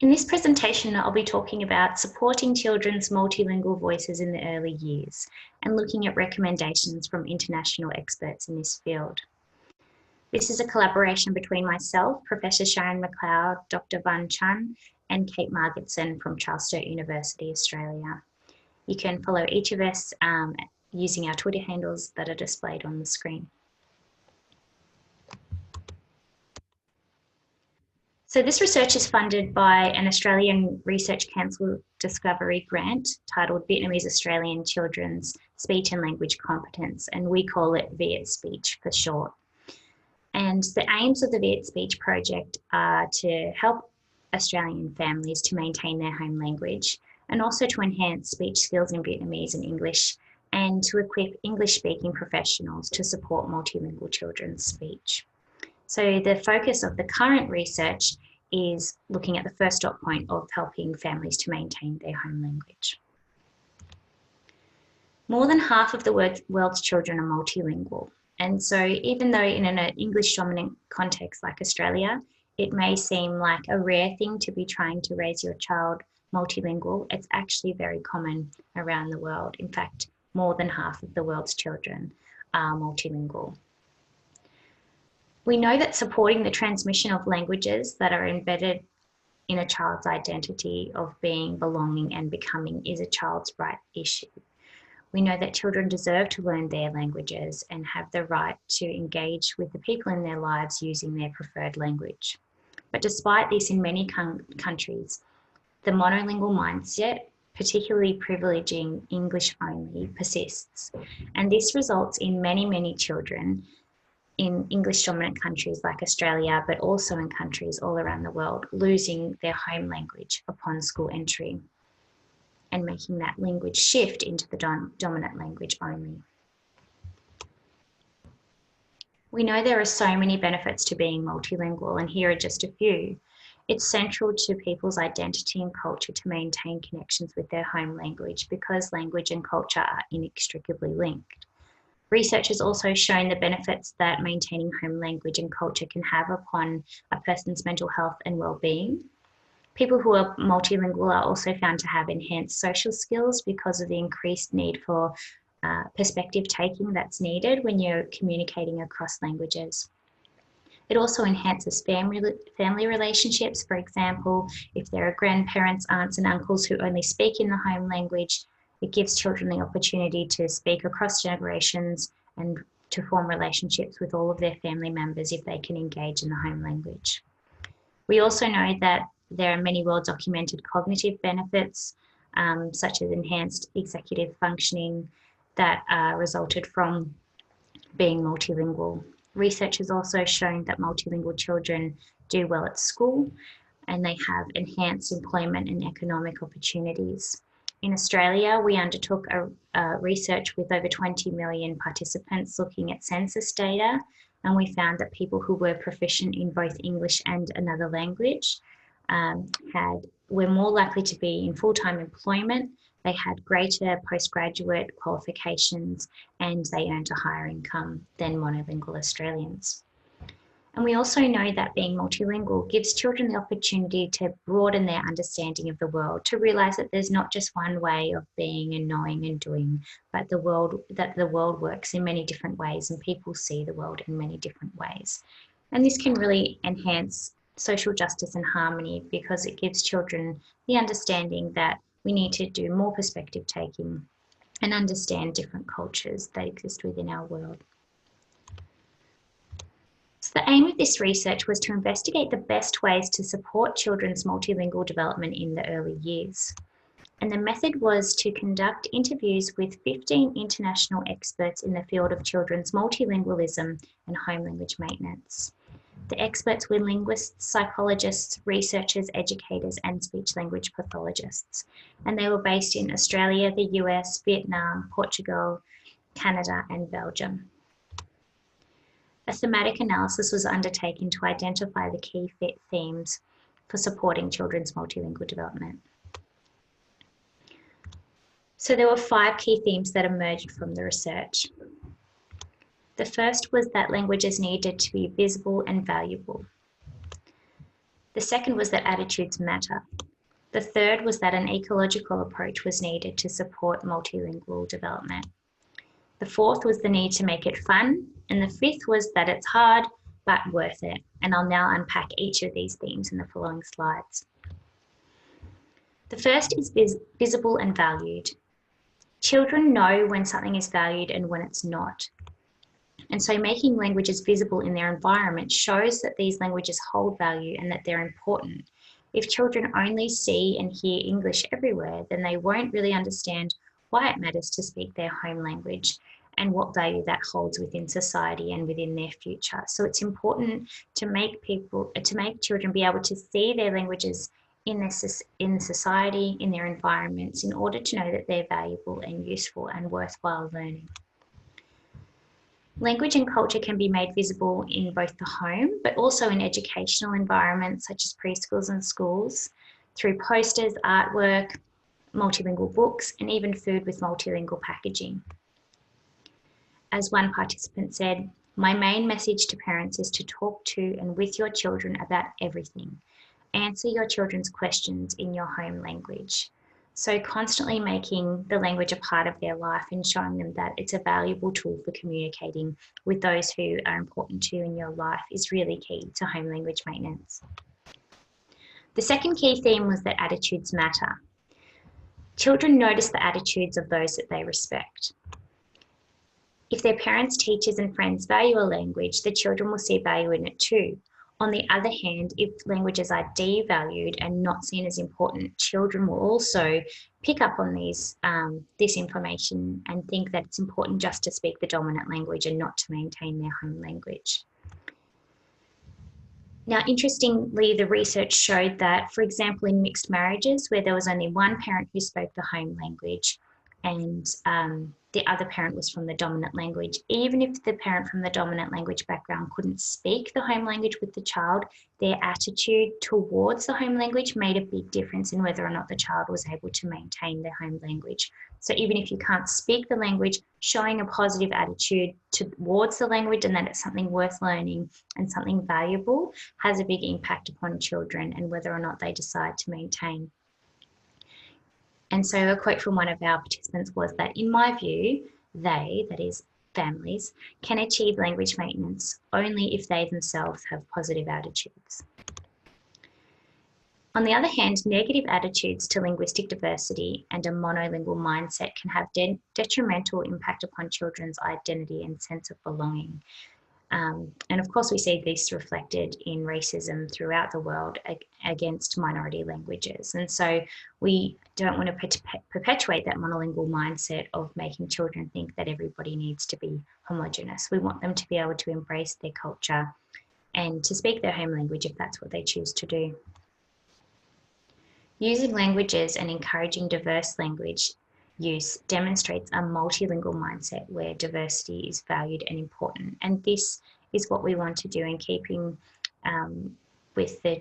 In this presentation, I'll be talking about supporting children's multilingual voices in the early years and looking at recommendations from international experts in this field. This is a collaboration between myself, Professor Sharynne McLeod, Dr. Tran, and Kate Margetson from Sturt University, Australia. You can follow each of us using our Twitter handles that are displayed on the screen. So this research is funded by an Australian Research Council Discovery grant titled Vietnamese Australian Children's Speech and Language Competence, and we call it Viet Speech for short. And the aims of the Viet Speech project are to help Australian families to maintain their home language and also to enhance speech skills in Vietnamese and English, and to equip English-speaking professionals to support multilingual children's speech. So the focus of the current research is looking at the first dot point of helping families to maintain their home language. More than half of the world's children are multilingual. And so even though in an English dominant context like Australia, it may seem like a rare thing to be trying to raise your child multilingual, it's actually very common around the world. In fact, more than half of the world's children are multilingual. We know that supporting the transmission of languages that are embedded in a child's identity of being, belonging, and becoming is a child's right issue. We know that children deserve to learn their languages and have the right to engage with the people in their lives using their preferred language. But despite this, in many countries, the monolingual mindset, particularly privileging English only, persists. And this results in many children in English dominant countries like Australia, but also in countries all around the world, losing their home language upon school entry and making that language shift into the dominant language only. We know there are so many benefits to being multilingual, and here are just a few. It's central to people's identity and culture to maintain connections with their home language because language and culture are inextricably linked. Research has also shown the benefits that maintaining home language and culture can have upon a person's mental health and well-being. People who are multilingual are also found to have enhanced social skills because of the increased need for perspective taking that's needed when you're communicating across languages. It also enhances family relationships. For example, if there are grandparents, aunts and uncles who only speak in the home language, it gives children the opportunity to speak across generations and to form relationships with all of their family members if they can engage in the home language. We also know that there are many well-documented cognitive benefits, such as enhanced executive functioning that resulted from being multilingual. Research has also shown that multilingual children do well at school and they have enhanced employment and economic opportunities. In Australia, we undertook a research with over 20 million participants looking at census data, and we found that people who were proficient in both English and another language were more likely to be in full-time employment, they had greater postgraduate qualifications, and they earned a higher income than monolingual Australians. And we also know that being multilingual gives children the opportunity to broaden their understanding of the world, to realise that there's not just one way of being and knowing and doing, but the world works in many different ways and people see the world in many different ways. And this can really enhance social justice and harmony because it gives children the understanding that we need to do more perspective taking and understand different cultures that exist within our world. So the aim of this research was to investigate the best ways to support children's multilingual development in the early years. And the method was to conduct interviews with 15 international experts in the field of children's multilingualism and home language maintenance. The experts were linguists, psychologists, researchers, educators, and speech-language pathologists. And they were based in Australia, the US, Vietnam, Portugal, Canada, and Belgium. A thematic analysis was undertaken to identify the key themes for supporting children's multilingual development. So there were 5 key themes that emerged from the research. The first was that languages needed to be visible and valuable. The second was that attitudes matter. The third was that an ecological approach was needed to support multilingual development. The fourth was the need to make it fun, and the fifth was that it's hard but worth it. And I'll now unpack each of these themes in the following slides. The first is visible and valued. Children know when something is valued and when it's not. And so making languages visible in their environment shows that these languages hold value and that they're important. If children only see and hear English everywhere, then they won't really understand why it matters to speak their home language and what value that holds within society and within their future. So it's important to make children be able to see their languages in society, in their environments, in order to know that they're valuable and useful and worthwhile learning. Language and culture can be made visible in both the home, but also in educational environments such as preschools and schools, through posters, artwork, multilingual books, and even food with multilingual packaging. As one participant said, "My main message to parents is to talk to and with your children about everything. Answer your children's questions in your home language." So constantly making the language a part of their life and showing them that it's a valuable tool for communicating with those who are important to you in your life is really key to home language maintenance. The second key theme was that attitudes matter. Children notice the attitudes of those that they respect. If their parents, teachers, and friends value a language, the children will see value in it too. On the other hand, if languages are devalued and not seen as important, children will also pick up on this information and think that it's important just to speak the dominant language and not to maintain their home language. Now, interestingly, the research showed that, for example, in mixed marriages where there was only one parent who spoke the home language and the other parent was from the dominant language, even if the parent from the dominant language background couldn't speak the home language with the child, their attitude towards the home language made a big difference in whether or not the child was able to maintain their home language. So even if you can't speak the language, showing a positive attitude towards the language and that it's something worth learning and something valuable has a big impact upon children and whether or not they decide to maintain. And so a quote from one of our participants was that, "In my view, they," that is families, "can achieve language maintenance only if they themselves have positive attitudes." On the other hand, negative attitudes to linguistic diversity and a monolingual mindset can have detrimental impact upon children's identity and sense of belonging. And of course, we see this reflected in racism throughout the world against minority languages. And so we don't want to perpetuate that monolingual mindset of making children think that everybody needs to be homogenous. We want them to be able to embrace their culture and to speak their home language if that's what they choose to do. Using languages and encouraging diverse language use demonstrates a multilingual mindset where diversity is valued and important. And this is what we want to do in keeping with the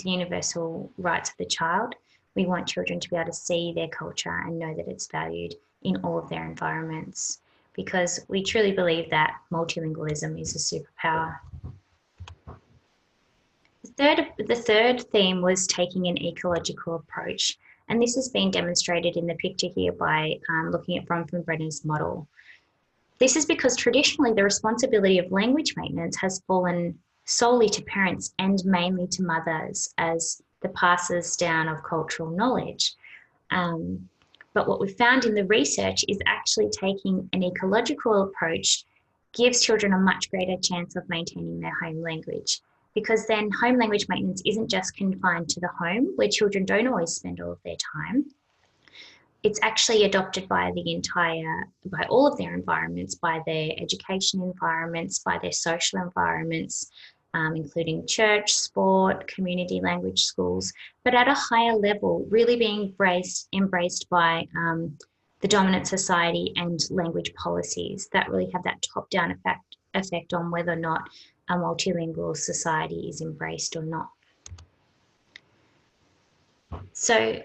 universal rights of the child. We want children to be able to see their culture and know that it's valued in all of their environments, because we truly believe that multilingualism is a superpower. The third theme was taking an ecological approach. And this has been demonstrated in the picture here by looking at from Verdon's model. This is because traditionally the responsibility of language maintenance has fallen solely to parents and mainly to mothers as the passers down of cultural knowledge. But what we found in the research is actually taking an ecological approach gives children a much greater chance of maintaining their home language, because then home language maintenance isn't just confined to the home where children don't always spend all of their time. It's actually adopted by all of their environments, by their education environments, by their social environments, including church, sport, community language schools, but at a higher level, really being embraced by the dominant society and language policies that really have that top-down effect on whether or not a multilingual society is embraced or not. So,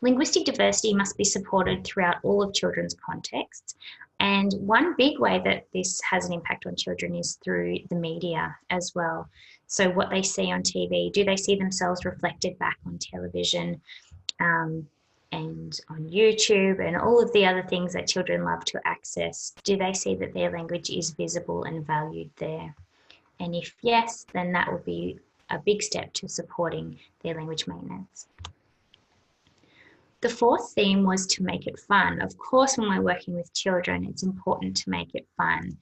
linguistic diversity must be supported throughout all of children's contexts, And one big way that this has an impact on children is through the media as well. So what they see on TV, do they see themselves reflected back on television and on YouTube and all of the other things that children love to access? Do they see that their language is visible and valued there? And if yes, then that will be a big step to supporting their language maintenance. The fourth theme was to make it fun. Of course, when we're working with children, it's important to make it fun,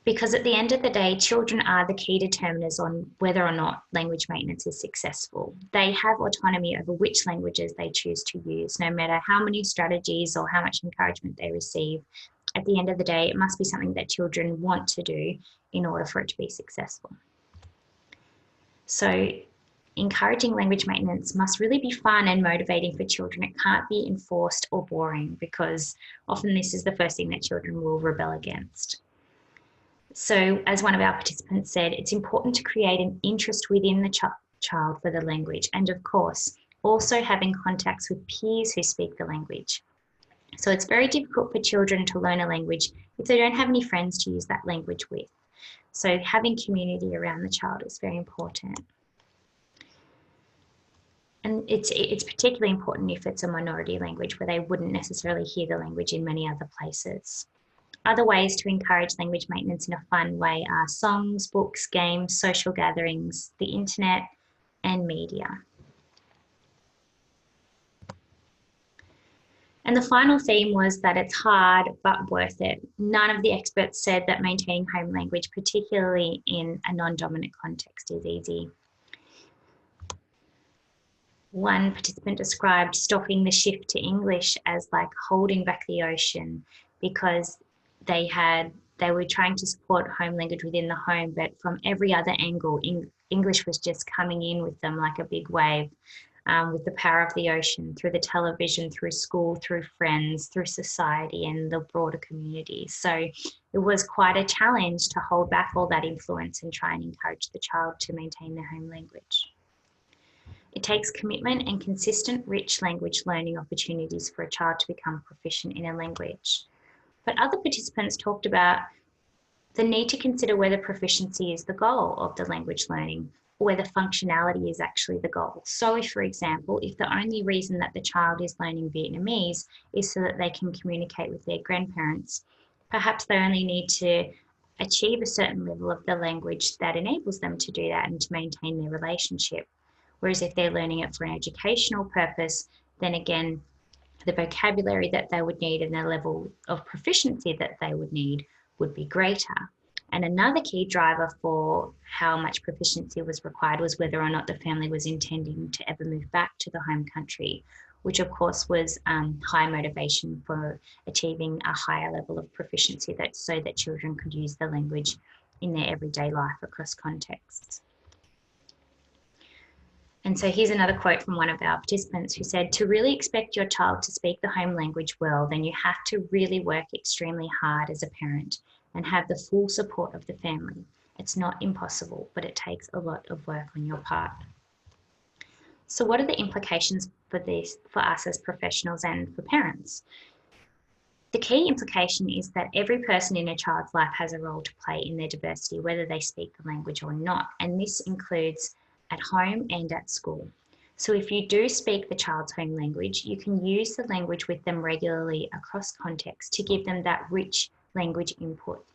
because at the end of the day, children are the key determiners on whether or not language maintenance is successful. They have autonomy over which languages they choose to use, no matter how many strategies or how much encouragement they receive. At the end of the day, it must be something that children want to do in order for it to be successful. So encouraging language maintenance must really be fun and motivating for children. It can't be enforced or boring, because often this is the first thing that children will rebel against. So as one of our participants said, it's important to create an interest within the child for the language, and of course, also having contacts with peers who speak the language. So it's very difficult for children to learn a language if they don't have any friends to use that language with. So having community around the child is very important. And it's particularly important if it's a minority language where they wouldn't necessarily hear the language in many other places. Other ways to encourage language maintenance in a fun way are songs, books, games, social gatherings, the internet, and media. And the final theme was that it's hard but worth it. None of the experts said that maintaining home language, particularly in a non-dominant context, is easy. One participant described stopping the shift to English as like holding back the ocean, because they were trying to support home language within the home, but from every other angle, English was just coming in with them like a big wave, with the power of the ocean, through the television, through school, through friends, through society and the broader community. So it was quite a challenge to hold back all that influence and try and encourage the child to maintain their home language. It takes commitment and consistent, rich language learning opportunities for a child to become proficient in a language. But other participants talked about the need to consider whether proficiency is the goal of the language learning, or whether functionality is actually the goal. So if, for example, if the only reason that the child is learning Vietnamese is so that they can communicate with their grandparents, perhaps they only need to achieve a certain level of the language that enables them to do that and to maintain their relationship. Whereas if they're learning it for an educational purpose, then again, the vocabulary that they would need and the level of proficiency that they would need would be greater. And another key driver for how much proficiency was required was whether or not the family was intending to ever move back to the home country, which of course was high motivation for achieving a higher level of proficiency, so that children could use the language in their everyday life across contexts. And so here's another quote from one of our participants who said, to really expect your child to speak the home language well, then you have to really work extremely hard as a parent and have the full support of the family. It's not impossible, but it takes a lot of work on your part. So what are the implications for this for us as professionals and for parents? The key implication is that every person in a child's life has a role to play in their diversity, whether they speak the language or not. And this includes at home and at school. So if you do speak the child's home language, you can use the language with them regularly across contexts to give them that rich language input.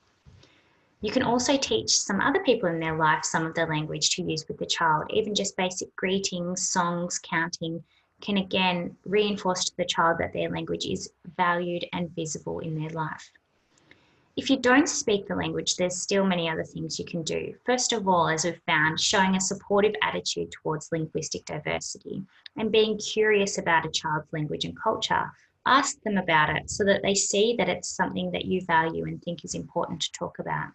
You can also teach some other people in their life some of the language to use with the child. Even just basic greetings, songs, counting can again reinforce to the child that their language is valued and visible in their life. If you don't speak the language, there's still many other things you can do. First of all, as we've found, showing a supportive attitude towards linguistic diversity and being curious about a child's language and culture. Ask them about it so that they see that it's something that you value and think is important to talk about.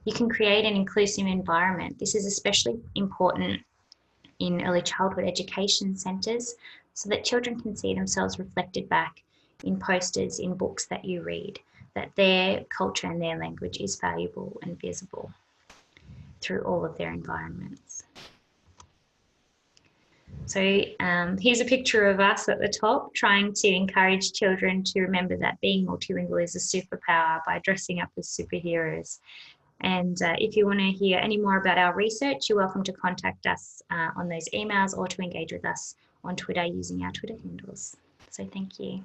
You can create an inclusive environment. This is especially important in early childhood education centres so that children can see themselves reflected back in posters, in books that you read, that their culture and their language is valuable and visible through all of their environments. So here's a picture of us at the top, trying to encourage children to remember that being multilingual is a superpower by dressing up as superheroes. And if you want to hear any more about our research, you're welcome to contact us on those emails or to engage with us on Twitter using our Twitter handles. So thank you.